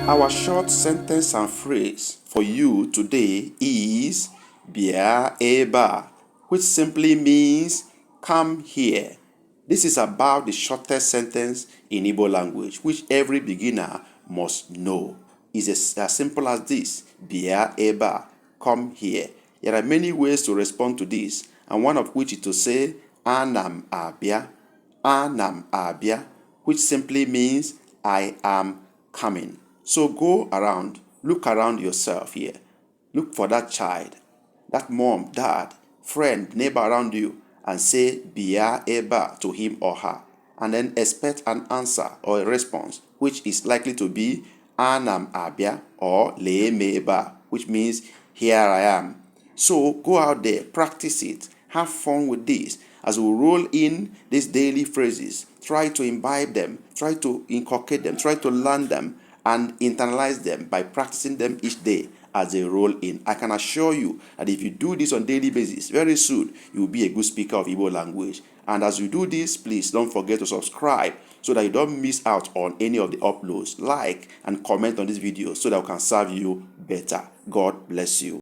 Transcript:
Our short sentence and phrase for you today is Bia Eba, which simply means come here. This is about the shortest sentence in Igbo language, which every beginner must know. It's as simple as this: Bia Eba, come here. There are many ways to respond to this, and one of which is to say Anam Abia, Anam Abia, which simply means I am coming. So go around, look around yourself here. Look for that child, that mom, dad, friend, neighbor around you, and say Bia Eba to him or her. And then expect an answer or a response, which is likely to be Anam Abia or Le Eba, which means here I am. So go out there, practice it, have fun with this. As we roll in these daily phrases, try to imbibe them, try to inculcate them, try to learn them, and internalize them by practicing them each day as they roll in. I can assure you that if you do this on a daily basis, very soon you will be a good speaker of Igbo language. And as you do this, please don't forget to subscribe so that you don't miss out on any of the uploads. Like and comment on this video so that we can serve you better. God bless you.